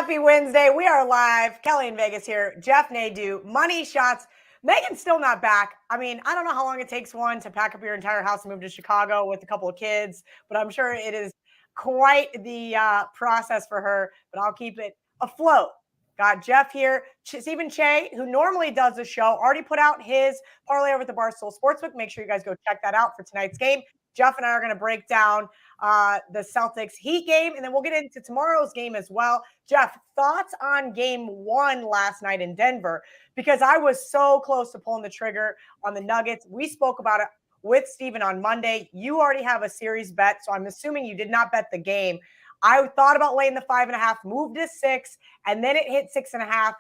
Happy Wednesday. We are live. Kellyinvegas here. Jeff Nadu, money shots. Megan's still not back. I mean, I don't know how long it takes one to pack up your entire house and move to Chicago with a couple of kids, but I'm sure it is quite the process for her, but I'll keep it afloat. Got Jeff here. Stephen Che, who normally does the show, already put out his parlay over at the Barstool Sportsbook. Make sure you guys go check that out for tonight's game. Jeff and I are going to break down the Celtics Heat game, and then we'll get into tomorrow's game as well. Jeff, thoughts on game one last night in Denver? Because I was so close to pulling the trigger on the Nuggets. We spoke about it with Steven on Monday. You already have a series bet, so I'm assuming you did not bet the game. I thought about laying the 5.5, moved to 6, and then it hit 6.5.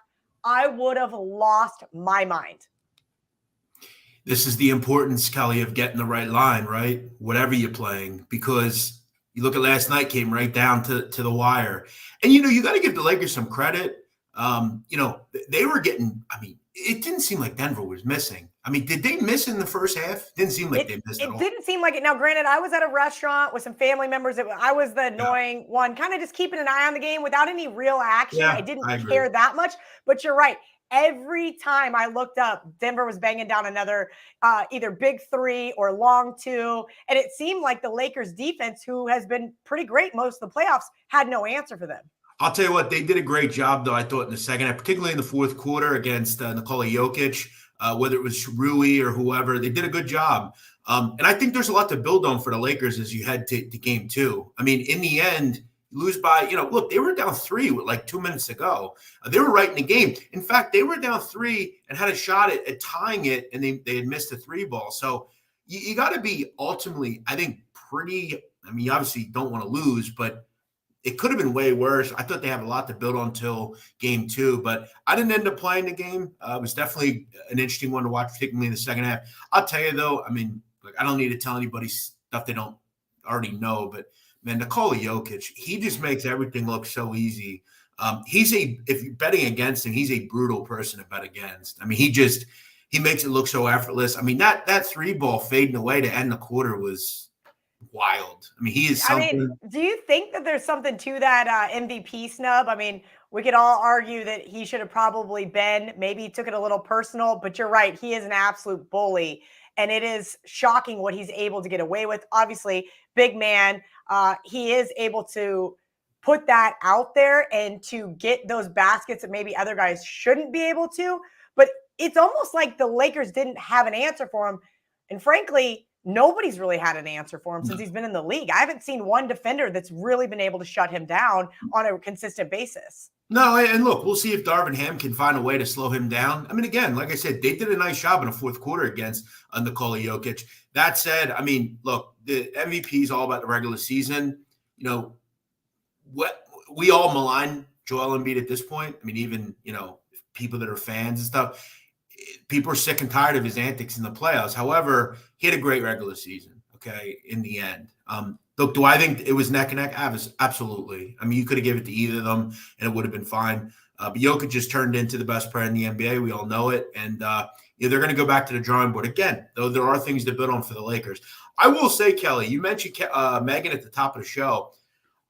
I would have lost my mind. This is the importance, Kelly, of getting the right line, right? Whatever you're playing, because you look at last night, came right down to the wire. And, you got to give the Lakers some credit. They were getting, it didn't seem like Denver was missing. Did they miss in the first half? Didn't seem like they missed at all. It didn't seem like it. Now, granted, I was at a restaurant with some family members. I was the annoying one, kind of just keeping an eye on the game without any real action. Yeah, I didn't care that much, but you're right. Every time I looked up, Denver was banging down another either big three or long two. And it seemed like the Lakers defense, who has been pretty great most of the playoffs, had no answer for them. I'll tell you what, they did a great job, though, I thought, in the second half, particularly in the fourth quarter against Nikola Jokic, whether it was Rui or whoever. They did a good job. And I think there's a lot to build on for the Lakers as you head to game two. In the end, lose by, look, they were down 3 with like 2 minutes to go. They were right in the game. In fact, they were down 3 and had a shot at tying it, and they had missed a 3 ball. So you got to be ultimately, I think, pretty – you obviously don't want to lose, but it could have been way worse. I thought they have a lot to build on until game 2, but I didn't end up playing the game. It was definitely an interesting one to watch, particularly in the second half. I'll tell you, though, I don't need to tell anybody stuff they don't already know, but – man, Nikola Jokic, he just makes everything look so easy. If you're betting against him, he's a brutal person to bet against. He makes it look so effortless. That 3 ball fading away to end the quarter was wild. He is something. Do you think that there's something to that MVP snub? We could all argue that he should have probably been. Maybe he took it a little personal, but you're right. He is an absolute bully. And it is shocking what he's able to get away with. Obviously, big man. He is able to put that out there and to get those baskets that maybe other guys shouldn't be able to. But it's almost like the Lakers didn't have an answer for him. And frankly, nobody's really had an answer for him since he's been in the league. I haven't seen one defender that's really been able to shut him down on a consistent basis. No, and look, we'll see if Darvin Ham can find a way to slow him down. Again, like I said, they did a nice job in the fourth quarter against Nikola Jokic. That said, look, the MVP is all about the regular season. What we all malign Joel Embiid at this point. Even, people that are fans and stuff, people are sick and tired of his antics in the playoffs. However, he had a great regular season, in the end. Look, do I think it was neck and neck? Absolutely. You could have given it to either of them, and it would have been fine. But Jokic just turned into the best player in the NBA. We all know it. And they're going to go back to the drawing board. Again, though, there are things to build on for the Lakers. I will say, Kelly, you mentioned Megan at the top of the show.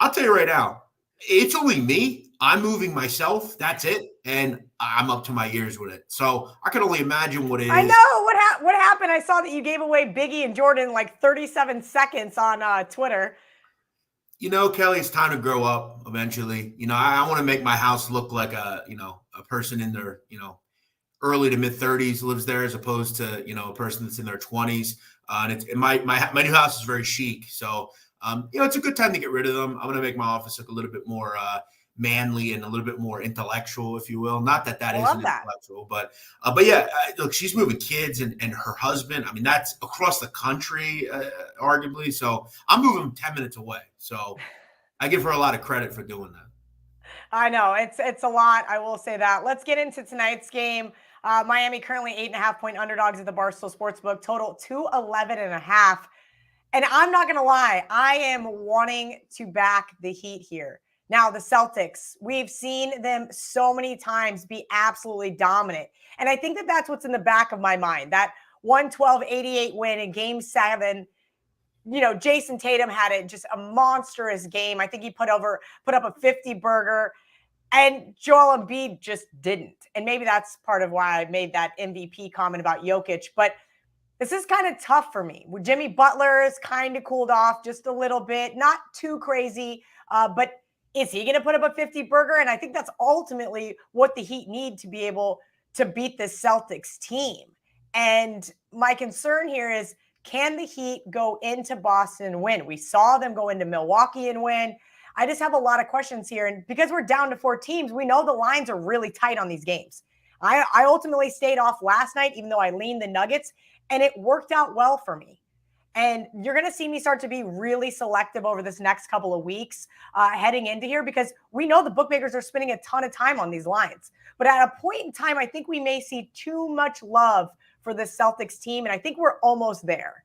I'll tell you right now, it's only me. I'm moving myself. That's it. And I'm up to my ears with it. So I can only imagine what it is. I know. What happened? I saw that you gave away Biggie and Jordan in like 37 seconds on Twitter. Kelly, it's time to grow up eventually. I want to make my house look like a person in their, early to mid 30s lives there, as opposed to, a person that's in their 20s. And my new house is very chic. So, it's a good time to get rid of them. I'm going to make my office look a little bit more manly and a little bit more intellectual, if you will. Not that isn't intellectual, but yeah, look, she's moving kids and her husband. That's across the country, arguably. So I'm moving 10 minutes away. So I give her a lot of credit for doing that. I know it's a lot. I will say that. Let's get into tonight's game. Miami currently 8.5-point underdogs at the Barstool Sportsbook. Total 211.5. And I'm not going to lie, I am wanting to back the Heat here. Now, the Celtics, we've seen them so many times be absolutely dominant. And I think that that's what's in the back of my mind. That 112-88 win in Game 7, Jason Tatum had just a monstrous game. I think he put up a 50-burger. And Joel Embiid just didn't. And maybe that's part of why I made that MVP comment about Jokic. But this is kind of tough for me. Jimmy Butler is kind of cooled off just a little bit, not too crazy, but is he going to put up a 50 burger? And I think that's ultimately what the Heat need to be able to beat this Celtics team. And my concern here is, can the Heat go into Boston and win? We saw them go into Milwaukee and win. I just have a lot of questions here. And because we're down to 4 teams, we know the lines are really tight on these games. I ultimately stayed off last night, even though I leaned the Nuggets, and it worked out well for me. And you're going to see me start to be really selective over this next couple of weeks heading into here, because we know the bookmakers are spending a ton of time on these lines. But at a point in time, I think we may see too much love for the Celtics team, and I think we're almost there.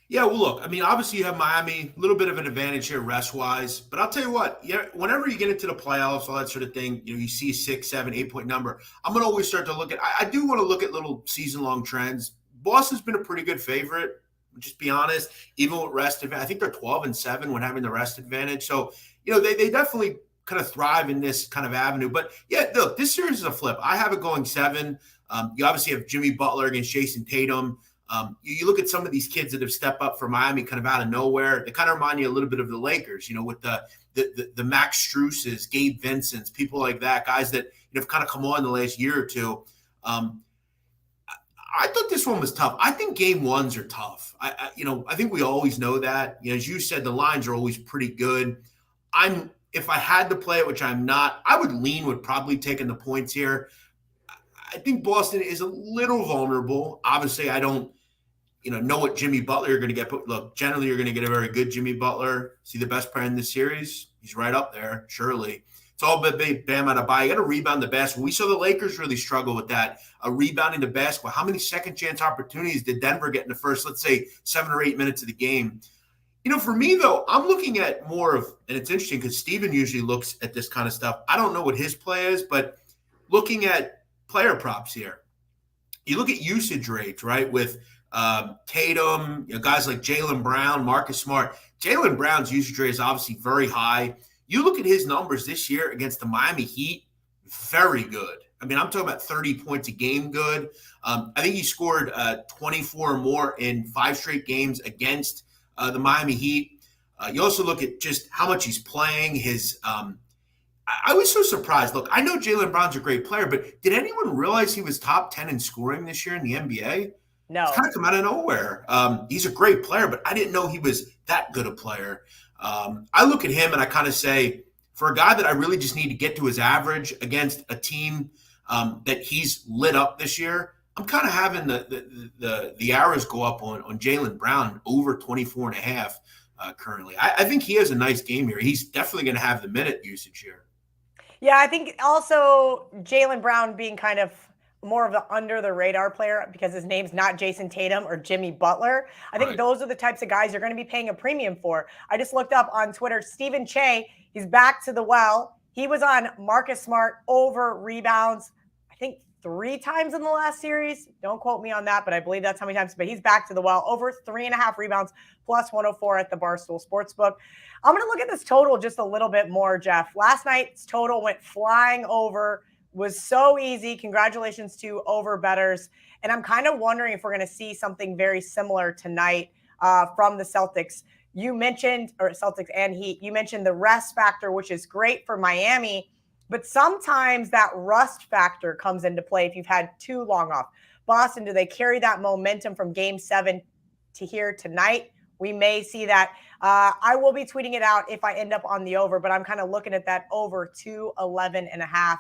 Yeah, well, look, I mean, obviously you have Miami, a little bit of an advantage here rest-wise. But I'll tell you what, whenever you get into the playoffs, all that sort of thing, you see a 6, 7, 8-point number, I'm going to always start to look at – I do want to look at little season-long trends. Boston's been a pretty good favorite, just be honest, even with rest advantage. I think they're 12-7 when having the rest advantage. So, they definitely kind of thrive in this kind of avenue. But, yeah, look, this series is a flip. I have it going 7. You obviously have Jimmy Butler against Jason Tatum. You look at some of these kids that have stepped up for Miami kind of out of nowhere. They kind of remind you a little bit of the Lakers, with the Max Struses, Gabe Vincents, people like that, guys that have kind of come on the last year or two. I thought this one was tough. I think game ones are tough. I think we always know that. As you said, the lines are always pretty good. If I had to play it, which I'm not, I would lean with probably taking the points here. I think Boston is a little vulnerable. Obviously, I don't, know what Jimmy Butler you're going to get. But look, generally, you're going to get a very good Jimmy Butler. See the best player in this series? He's right up there, surely. It's all Bam out of bye. You got to rebound the basketball. We saw the Lakers really struggle with that, rebounding the basketball. How many second chance opportunities did Denver get in the first, let's say, 7 or 8 minutes of the game? For me, though, I'm looking at more of, and it's interesting because Steven usually looks at this kind of stuff. I don't know what his play is, but looking at player props here, you look at usage rates, right, with Tatum, guys like Jaylen Brown, Marcus Smart. Jaylen Brown's usage rate is obviously very high. You look at his numbers this year against the Miami Heat, very good. I mean, I'm talking about 30 points a game good. I think he scored 24 or more in 5 straight games against the Miami Heat. You also look at just how much he's playing. I was so surprised. Look, I know Jaylen Brown's a great player, but did anyone realize he was top 10 in scoring this year in the NBA? No. It's kind of come out of nowhere. He's a great player, but I didn't know he was that good a player. I look at him and I kind of say, for a guy that I really just need to get to his average against a team that he's lit up this year, I'm kind of having the arrows go up on Jaylen Brown over 24.5 currently. I think he has a nice game here. He's definitely going to have the minute usage here. Yeah, I think also Jaylen Brown being kind of more of the under the radar player because his name's not Jason Tatum or Jimmy Butler. I think those are the types of guys you're going to be paying a premium for. I just looked up on Twitter, Stephen Che, he's back to the well. He was on Marcus Smart over rebounds, I think 3 times in the last series. Don't quote me on that, but I believe that's how many times. But he's back to the well, over 3.5 rebounds, plus 104 at the Barstool Sportsbook. I'm going to look at this total just a little bit more, Jeff. Last night's total went flying over, was so easy. Congratulations to over bettors. And I'm kind of wondering if we're going to see something very similar tonight from the Celtics. You mentioned, or Celtics and Heat, you mentioned the rest factor, which is great for Miami. But sometimes that rust factor comes into play if you've had too long off. Boston, do they carry that momentum from game 7 to here tonight? We may see that. I will be tweeting it out if I end up on the over, but I'm kind of looking at that over 211.5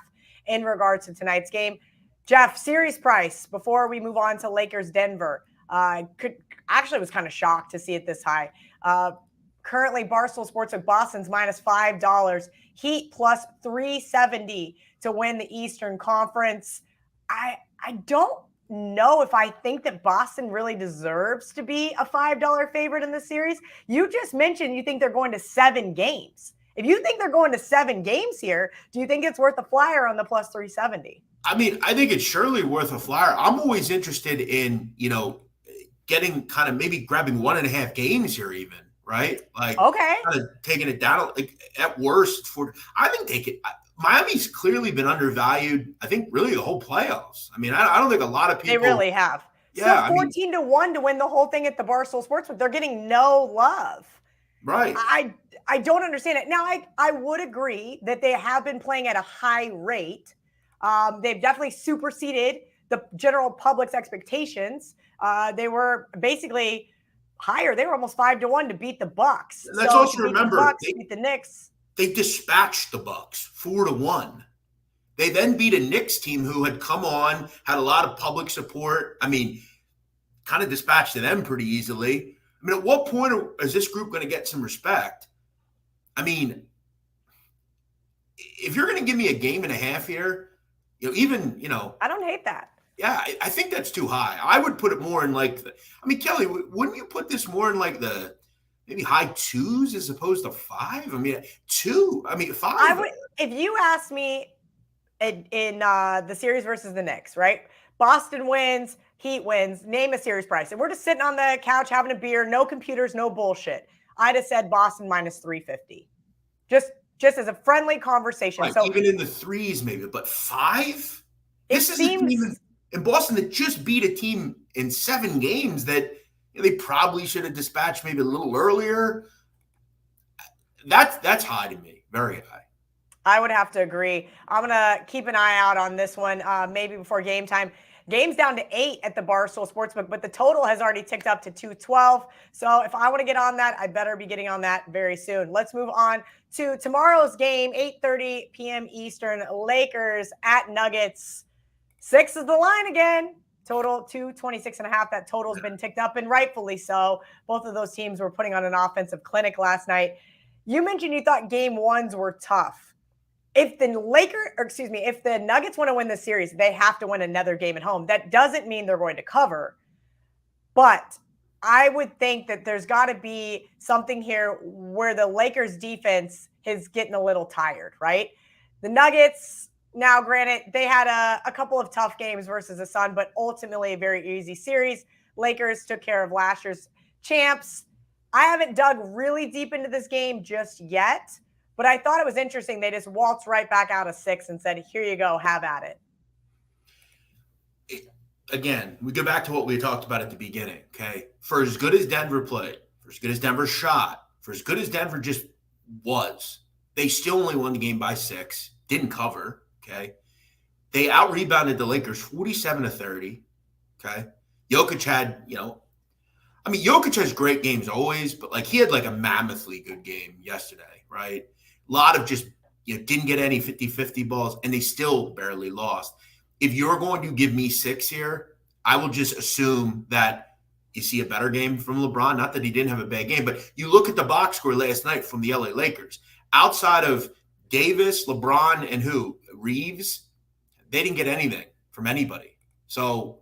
in regards to tonight's game. Jeff, series price before we move on to Lakers Denver. Was kind of shocked to see it this high. Currently, Barstool Sportsbook Boston's minus $5. Heat plus 370 to win the Eastern Conference. I don't know if I think that Boston really deserves to be a $5 favorite in this series. You just mentioned you think they're going to 7 games. If you think they're going to 7 games here, do you think it's worth a flyer on the plus 370? I mean, I think it's surely worth a flyer. I'm always interested in, getting kind of maybe grabbing 1.5 games here even, right? Like Okay. kind of taking it down. Like at worst, I think they could. Miami's clearly been undervalued. I think really the whole playoffs. I mean, I don't think a lot of They people. really have. Yeah, Still I mean, 14-1 to win the whole thing at the Barstool Sportsbook. They're getting no love. right. I don't understand it. Now, I would agree that they have been playing at a high rate. They've definitely superseded the general public's expectations. They were basically higher. They were almost 5-1 to beat the Bucks. And let's So also to beat the remember Bucks, beat the Knicks. they dispatched the Bucks 4-1. They then beat a Knicks team who had come on, had a lot of public support. I mean, kind of dispatched them pretty easily. I mean, at what point is this group going to get some respect? I mean, if you're going to give me a game and a half here, I don't hate that. Yeah, I think that's too high. I would put it more in Kelly, wouldn't you put this more in like the maybe high twos as opposed to 5? I mean, 2. I mean, 5. I would, if you asked me in the series versus the Knicks, right? Boston wins, Heat wins, name a series price. And we're just sitting on the couch having a beer, no computers, no bullshit. I'd have said Boston minus 350. Just as a friendly conversation. Right, so even in the 3s maybe, but 5? This is seems, a team in Boston that just beat a team in 7 games that they probably should have dispatched maybe a little earlier. That's high to me, very high. I would have to agree. I'm going to keep an eye out on this one, maybe before game time. Game's down to 8 at the Barstool Sportsbook, but the total has already ticked up to 212. So if I want to get on that, I better be getting on that very soon. Let's move on to tomorrow's game, 8:30 p.m. Eastern. Lakers at Nuggets. 6 is the line again. Total 226.5. That total's been ticked up, and rightfully so. Both of those teams were putting on an offensive clinic last night. You mentioned you thought game ones were tough. If the Nuggets want to win the series, they have to win another game at home. That doesn't mean they're going to cover. But I would think that there's got to be something here where the Lakers defense is getting a little tired, right? The Nuggets, now granted, they had a couple of tough games versus the Sun, but ultimately a very easy series. Lakers took care of last year's champs. I haven't dug really deep into this game just yet. But I thought it was interesting. They just waltzed right back out of 6 and said, here you go, have at it. Again, we go back to what we talked about at the beginning, okay? For as good as Denver played, for as good as Denver shot, for as good as Denver just was, they still only won the game by 6, didn't cover, okay? They out-rebounded the Lakers 47-30, okay? Jokic had, Jokic has great games always, but he had a mammothly good game yesterday, right? A lot of just, didn't get any 50-50 balls, and they still barely lost. If you're going to give me 6 here, I will just assume that you see a better game from LeBron. Not that he didn't have a bad game, but you look at the box score last night from the LA Lakers. Outside of Davis, LeBron, and Reeves, they didn't get anything from anybody. So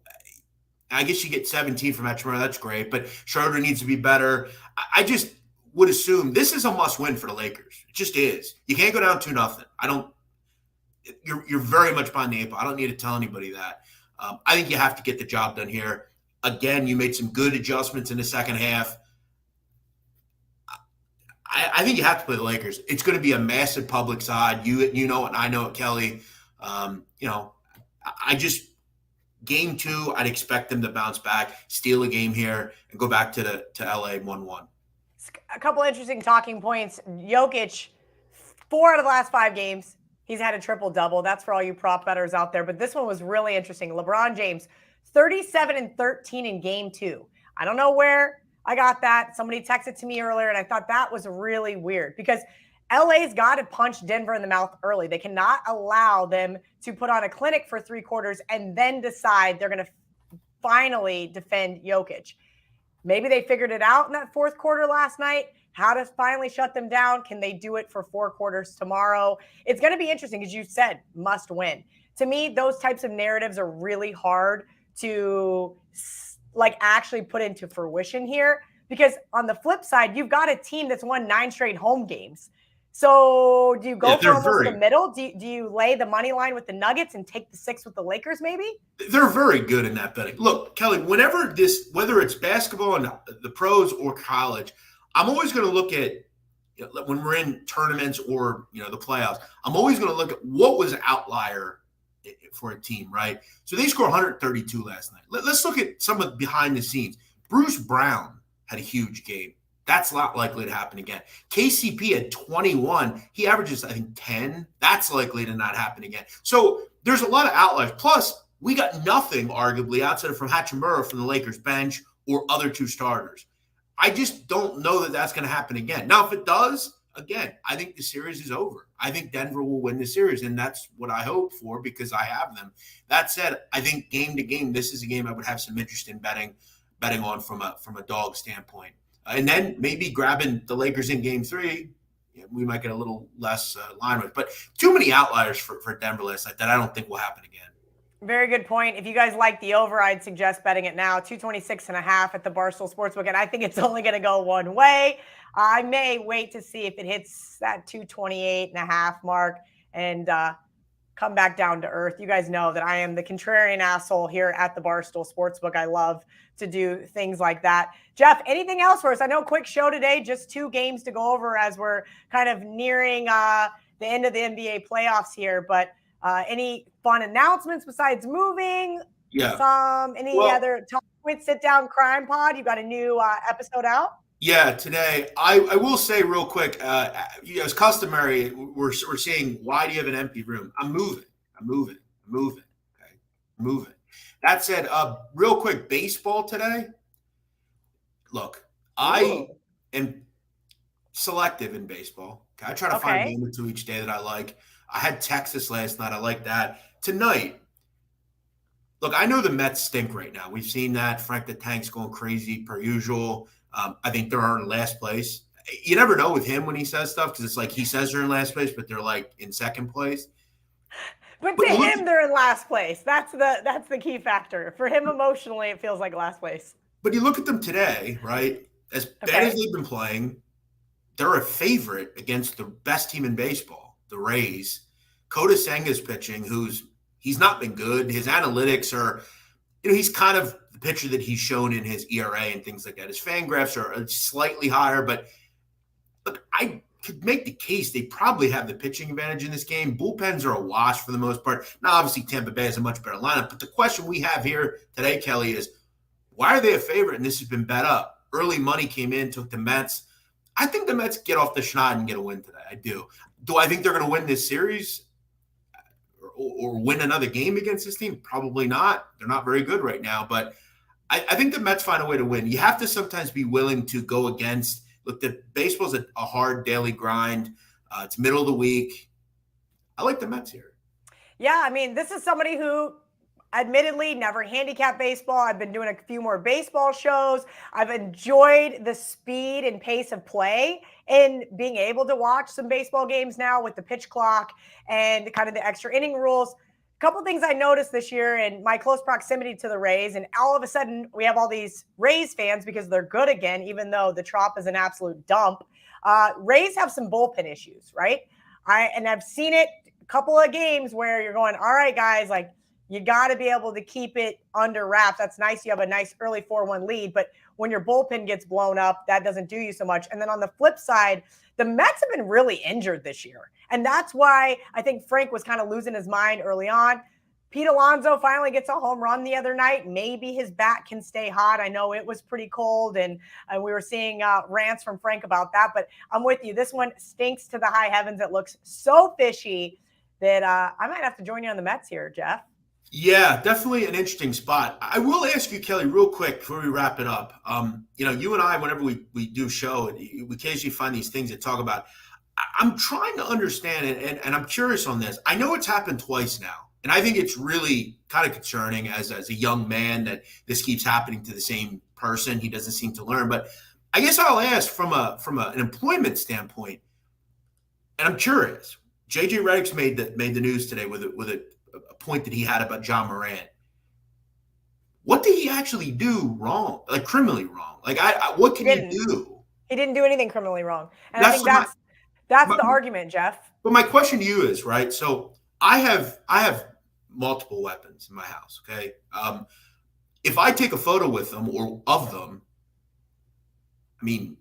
I guess you get 17 from Hachimura. That's great, but Schroeder needs to be better. I just would assume this is a must-win for the Lakers. It just is. You can't go down 2-0. You're very much behind the 8 ball. I don't need to tell anybody that. I think you have to get the job done here. Again, you made some good adjustments in the second half. I think you have to play the Lakers. It's going to be a massive public side. You know it, and I know it, Kelly. Game 2, I'd expect them to bounce back, steal a game here, and go back to LA 1-1. A couple interesting talking points. Jokic, 4 out of the last 5 games, he's had a triple-double. That's for all you prop bettors out there. But this one was really interesting. LeBron James, 37-13 in game 2. I don't know where I got that. Somebody texted to me earlier, and I thought that was really weird because LA's got to punch Denver in the mouth early. They cannot allow them to put on a clinic for 3 quarters and then decide they're going to finally defend Jokic. Maybe they figured it out in that 4th quarter last night, how to finally shut them down. Can they do it for 4 quarters tomorrow? It's going to be interesting, as you said, must win. To me, those types of narratives are really hard to actually put into fruition here because on the flip side, you've got a team that's won 9 straight home games. So do you go for almost the middle? Do you lay the money line with the Nuggets and take the 6 with the Lakers maybe? They're very good in that betting. Look, Kelly, whether it's basketball and the pros or college, I'm always going to look at, when we're in tournaments or the playoffs, I'm always going to look at what was an outlier for a team, right? So they scored 132 last night. Let's look at some of behind the scenes. Bruce Brown had a huge game. That's not likely to happen again. KCP had 21. He averages, I think, 10. That's likely to not happen again. So there's a lot of outliers. Plus, we got nothing, arguably, outside of from Hachimura from the Lakers bench or other two starters. I just don't know that that's going to happen again. Now, if it does, again, I think the series is over. I think Denver will win the series, and that's what I hope for because I have them. That said, I think game to game, this is a game I would have some interest in betting on from a dog standpoint. And then maybe grabbing the Lakers in game 3, we might get a little less line with. But too many outliers for Denver last night that I don't think will happen again. Very good point. If you guys like the over, I'd suggest betting it now. 226.5 at the Barstool Sportsbook, and I think it's only going to go one way. I may wait to see if it hits that 228.5 mark and come back down to earth. You guys know that I am the contrarian asshole here at the Barstool Sportsbook. I love to do things like that. Jeff, anything else for us? I know quick show today, just 2 games to go over as we're kind of nearing the end of the NBA playoffs here, but any fun announcements besides moving? Yeah. Other Talk With Sit Down Crime Pod? You got a new episode out? Yeah, today. I will say real quick, as customary, we're seeing, why do you have an empty room? I'm moving. Okay, moving. That said, real quick, baseball today. Look, I am selective in baseball. Okay? I try to find a game or two each day that I like. I had Texas last night. I like that. Tonight, look, I know the Mets stink right now. We've seen that. Frank the Tank's going crazy per usual. I think they're in last place. You never know with him when he says stuff because it's like he says they're in last place, but they're like in second place. But to him, they're in last place. That's the key factor. For him emotionally, it feels like last place. But you look at them today, right? As bad as they've been playing, they're a favorite against the best team in baseball, the Rays. Kota Senga's pitching, he's not been good. His analytics are, he's kind of the pitcher that he's shown in his ERA and things like that. His FanGraphs are slightly higher, but look, I could make the case they probably have the pitching advantage in this game. Bullpens are a wash for the most part. Now, obviously, Tampa Bay has a much better lineup, but the question we have here today, Kelly, is why are they a favorite? And this has been bet up. Early money came in, took the Mets. I think the Mets get off the schneid and get a win today. I do. Do I think they're going to win this series or win another game against this team? Probably not. They're not very good right now, but I think the Mets find a way to win. You have to sometimes be willing to go against. Look, the baseball's a hard daily grind. It's middle of the week. I like the Mets here. Yeah, I mean, this is somebody who admittedly never handicapped baseball. I've been doing a few more baseball shows. I've enjoyed the speed and pace of play and being able to watch some baseball games now with the pitch clock and kind of the extra inning rules. A couple things I noticed this year in my close proximity to the Rays, and all of a sudden we have all these Rays fans because they're good again, even though the Trop is an absolute dump. Rays have some bullpen issues, right? I've seen it a couple of games where you're going, all right, guys, like, you got to be able to keep it under wraps. That's nice. You have a nice early 4-1 lead, but when your bullpen gets blown up, that doesn't do you so much. And then on the flip side, the Mets have been really injured this year. And that's why I think Frank was kind of losing his mind early on. Pete Alonso finally gets a home run the other night. Maybe his bat can stay hot. I know it was pretty cold, and we were seeing rants from Frank about that. But I'm with you. This one stinks to the high heavens. It looks so fishy that I might have to join you on the Mets here, Jeff. Yeah, definitely an interesting spot. I will ask you, Kelly, real quick before we wrap it up. You and I, whenever we do show, we occasionally find these things to talk about. I'm trying to understand it, and I'm curious on this. I know it's happened twice now, and I think it's really kind of concerning as a young man that this keeps happening to the same person. He doesn't seem to learn. But I guess I'll ask from an employment standpoint, and I'm curious. JJ Redick's made the news today with a point that he had about John Morant. What did he actually do wrong? Like criminally wrong? Like what can he do? He didn't do anything criminally wrong. And I think that's the argument, Jeff. But my question to you is, right? So I have multiple weapons in my house, okay? If I take a photo with them or of them, I mean,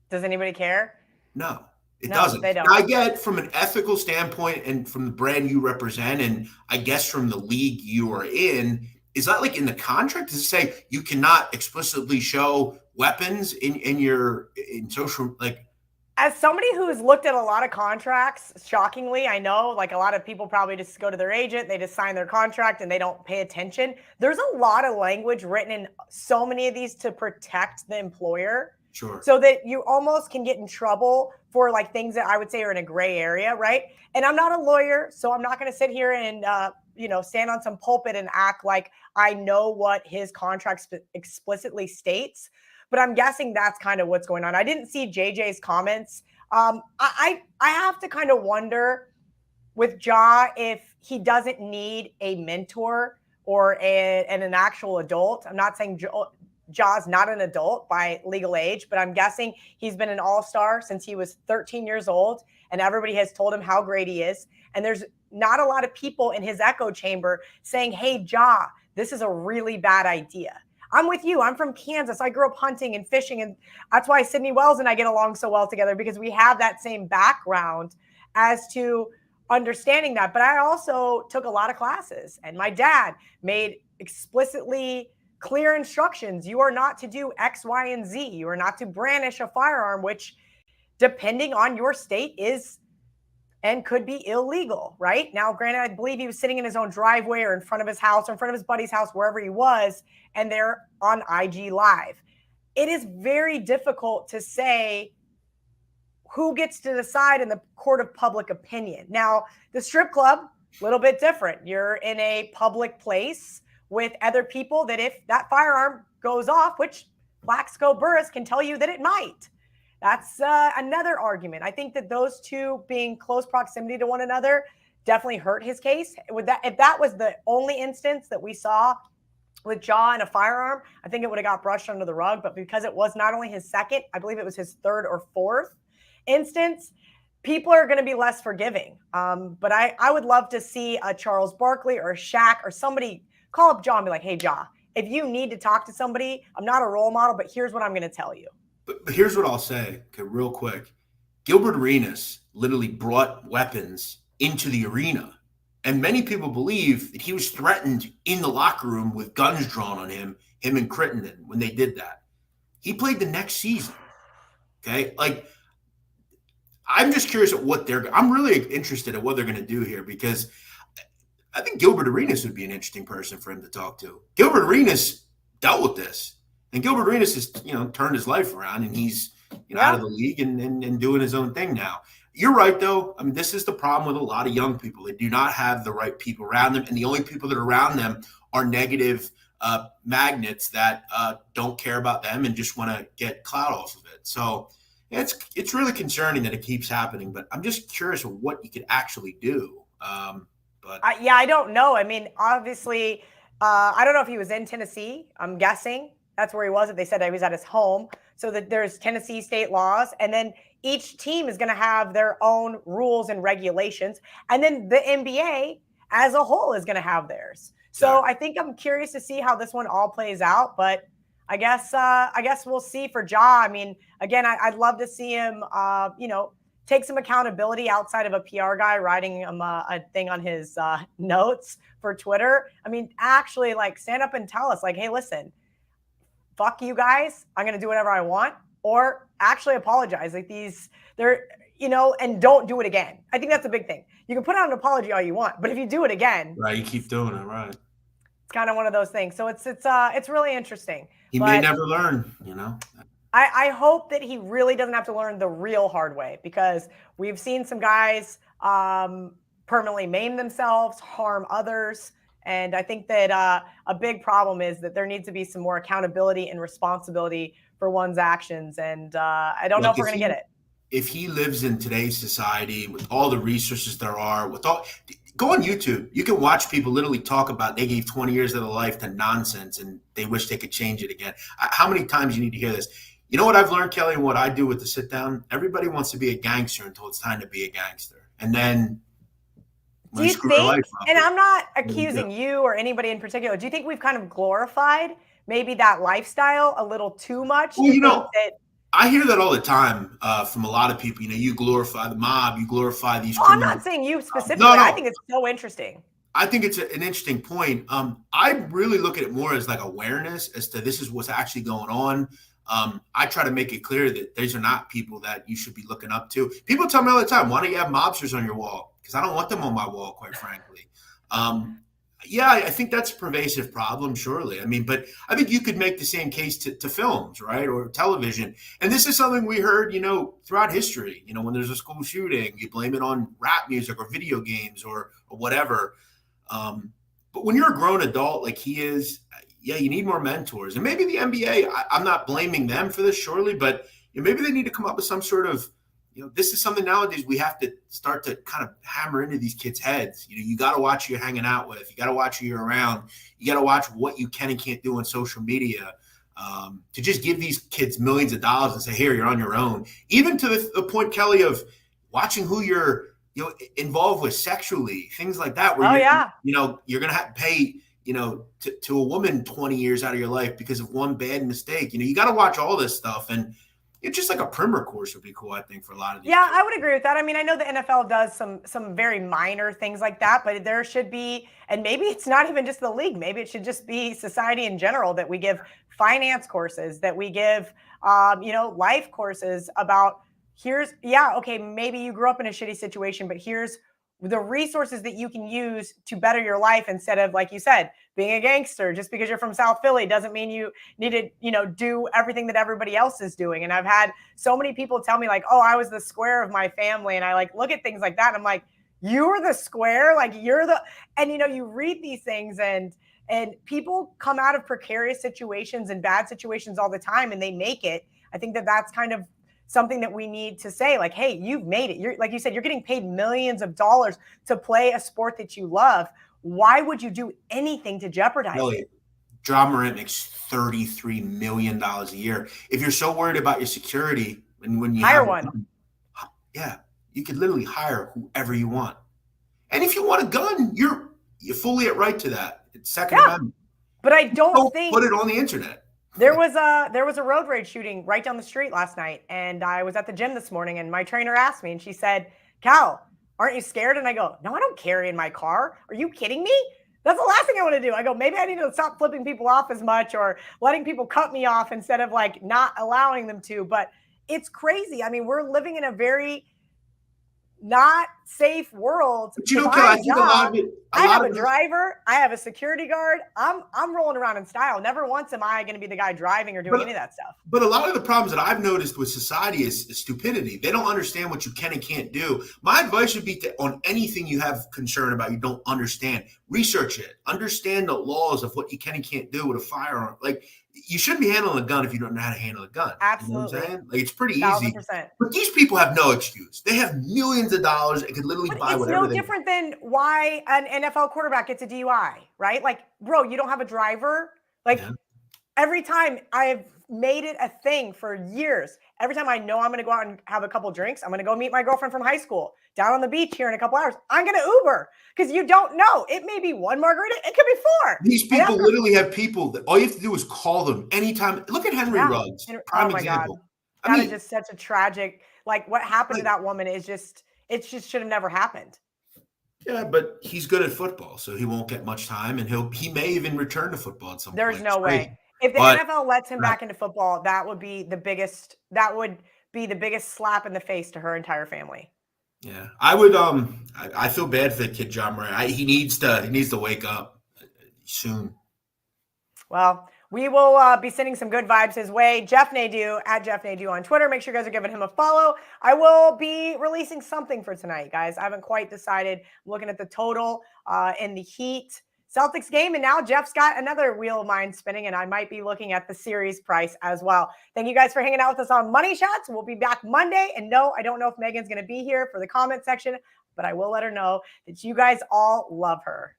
Does anybody care? No, it No, doesn't. they Now, don't. I get from an ethical standpoint and from the brand you represent, and I guess from the league you are in, is that like in the contract? Does it say you cannot explicitly show weapons in social like? As somebody who's looked at a lot of contracts, shockingly, I know like a lot of people probably just go to their agent, they just sign their contract and they don't pay attention. There's a lot of language written in so many of these to protect the employer Sure. so that you almost can get in trouble for like things that I would say are in a gray area, right? And I'm not a lawyer, so I'm not going to sit here and stand on some pulpit and act like I know what his contract explicitly states, but I'm guessing that's kind of what's going on. I didn't see JJ's comments. I have to kind of wonder with Ja if he doesn't need a mentor or an actual adult. I'm not saying Ja's not an adult by legal age, but I'm guessing he's been an all-star since he was 13 years old, and everybody has told him how great he is. And there's not a lot of people in his echo chamber saying, hey, Ja, this is a really bad idea. I'm with you. I'm from Kansas. I grew up hunting and fishing, and that's why Sydney Wells and I get along so well together, because we have that same background as to understanding that. But I also took a lot of classes, and my dad made explicitly clear instructions. You are not to do X, Y, and Z. You are not to brandish a firearm, which, depending on your state, is and could be illegal, right? Now, granted, I believe he was sitting in his own driveway or in front of his house or in front of his buddy's house, wherever he was, and they're on IG Live. It is very difficult to say who gets to decide in the court of public opinion. Now, the strip club, a little bit different. You're in a public place with other people that if that firearm goes off, which Plaxico Burress can tell you that it might, that's another argument. I think that those two being close proximity to one another definitely hurt his case. With that, if that was the only instance that we saw with Ja and a firearm, I think it would have got brushed under the rug. But because it was not only his second, I believe it was his third or fourth instance, people are going to be less forgiving. But I would love to see a Charles Barkley or a Shaq or somebody call up Ja and be like, hey, Ja, if you need to talk to somebody, I'm not a role model, but here's what I'm going to tell you. But here's what I'll say, okay, real quick. Gilbert Arenas literally brought weapons into the arena. And many people believe that he was threatened in the locker room with guns drawn on him and Crittenden when they did that. He played the next season. Okay. Like, I'm just curious at what I'm really interested in what they're going to do here, because I think Gilbert Arenas would be an interesting person for him to talk to. Gilbert Arenas dealt with this. And Gilbert Arenas has, turned his life around, and he's, out of the league and doing his own thing now. You're right, though. I mean, this is the problem with a lot of young people. They do not have the right people around them, and the only people that are around them are negative magnets that don't care about them and just want to get clout off of it. So it's really concerning that it keeps happening. But I'm just curious what you could actually do. I don't know. I mean, obviously, I don't know if he was in Tennessee. I'm guessing that's where he was. If they said he was at his home, so that there's Tennessee state laws, and then each team is going to have their own rules and regulations, and then the NBA as a whole is going to have theirs. So I think I'm curious to see how this one all plays out. But I guess we'll see for Ja. I mean, again, I'd love to see him, take some accountability outside of a PR guy writing him a thing on his notes for Twitter. I mean, actually, like, stand up and tell us, like, hey, listen, fuck you guys. I'm going to do whatever I want, or actually apologize. Like and don't do it again. I think that's a big thing. You can put out an apology all you want, but if you do it again, right, you keep doing it, right? It's kind of one of those things. So it's really interesting. He may never learn, I hope that he really doesn't have to learn the real hard way, because we've seen some guys permanently maim themselves, harm others. And I think that a big problem is that there needs to be some more accountability and responsibility for one's actions. And I don't know if we're going to get it. If he lives in today's society with all the resources there are, go on YouTube. You can watch people literally talk about they gave 20 years of their life to nonsense and they wish they could change it again. How many times you need to hear this? You know what I've learned, Kelly, and what I do with the sit down? Everybody wants to be a gangster until it's time to be a gangster. And then do you think, and I'm not accusing you or anybody in particular, do you think we've kind of glorified maybe that lifestyle a little too much? Well, I hear that all the time from a lot of people. You glorify the mob, you glorify these Oh, I'm criminals. not saying you No, specifically. I no. think it's so interesting. I think it's an interesting point. I really look at it more as like awareness as to this is what's actually going on. I try to make it clear that these are not people that you should be looking up to. People tell me all the time, why don't you have mobsters on your wall? Because I don't want them on my wall, quite frankly. Yeah, I think that's a pervasive problem, surely. I mean, but I think you could make the same case to films, right, or television. And this is something we heard, throughout history. When there's a school shooting, you blame it on rap music or video games or whatever. But when you're a grown adult like he is, yeah, you need more mentors. And maybe the NBA, I'm not blaming them for this, surely, but maybe they need to come up with some sort of, this is something nowadays we have to start to kind of hammer into these kids' heads. You got to watch who you're hanging out with. You got to watch who you're around. You got to watch what you can and can't do on social media. To just give these kids millions of dollars and say, here, you're on your own. Even to the point, Kelly, of watching who you're involved with sexually, things like that, where you're going to have to pay, to a woman 20 years out of your life because of one bad mistake. You got to watch all this stuff. And it's just like a primer course would be cool, I think, for a lot of these Yeah, kids. I would agree with that. I mean, I know the NFL does some very minor things like that, but there should be, and maybe it's not even just the league. Maybe it should just be society in general, that we give finance courses, that we give, life courses about okay, maybe you grew up in a shitty situation, but here's the resources that you can use to better your life, instead of, like you said, being a gangster. Just because you're from South Philly doesn't mean you need to, do everything that everybody else is doing. And I've had so many people tell me, like, oh, I was the square of my family. And I look at things like that and I'm like, you were the square, and you read these things, and people come out of precarious situations and bad situations all the time, and they make it. I think that that's kind of something that we need to say, like, hey, you've made it. You're, like you said, you're getting paid millions of dollars to play a sport that you love. Why would you do anything to jeopardize it? Ja Morant makes $33 million a year. If you're so worried about your security, and when you hire one, yeah, you could literally hire whoever you want. And if you want a gun, you're fully at right to that. It's Second Amendment. But I don't think put it on the internet. There was a road rage shooting right down the street last night, and I was at the gym this morning, and my trainer asked me, and she said, Cal, aren't you scared? And I go, no, I don't carry in my car. Are you kidding me? That's the last thing I want to do. I go, maybe I need to stop flipping people off as much, or letting people cut me off instead of not allowing them to. But it's crazy. I mean, we're living in a very not safe world. But I think a lot of it. I have a driver. I have a security guard. I'm rolling around in style. Never once am I going to be the guy driving or doing any of that stuff. But a lot of the problems that I've noticed with society is stupidity. They don't understand what you can and can't do. My advice would be on anything you have concern about, you don't understand, research it. Understand the laws of what you can and can't do with a firearm. You shouldn't be handling a gun if you don't know how to handle a gun. Absolutely. You know what I'm saying? It's pretty 1,000%. easy. But these people have no excuse. They have millions of dollars and could literally buy whatever they want. It's no different than why an NFL quarterback gets a DUI, right? Bro, you don't have a driver. Every time I've made it a thing for years, every time I know I'm going to go out and have a couple drinks, I'm going to go meet my girlfriend from high school down on the beach here in a couple hours. I'm going to Uber, because you don't know. It may be one margarita. It could be four. These people literally have people that all you have to do is call them anytime. Look at Henry Ruggs. Prime example. God. That is just such a tragic, what happened to that woman is just, it just should have never happened. Yeah, but he's good at football, so he won't get much time, and he may even return to football at some point. There's no way. If the NFL lets him back into football, that would be the biggest slap in the face to her entire family. Yeah. I would I feel bad for the kid, Ja Morant. He needs to wake up soon. Well, we will be sending some good vibes his way. Jeff Nadu, at Jeff Nadu on Twitter. Make sure you guys are giving him a follow. I will be releasing something for tonight, guys. I haven't quite decided. I'm looking at the total in the Heat Celtics game, and now Jeff's got another wheel of mine spinning, and I might be looking at the series price as well. Thank you guys for hanging out with us on Money Shots. We'll be back Monday, and no, I don't know if Megan's going to be here for the comment section, but I will let her know that you guys all love her.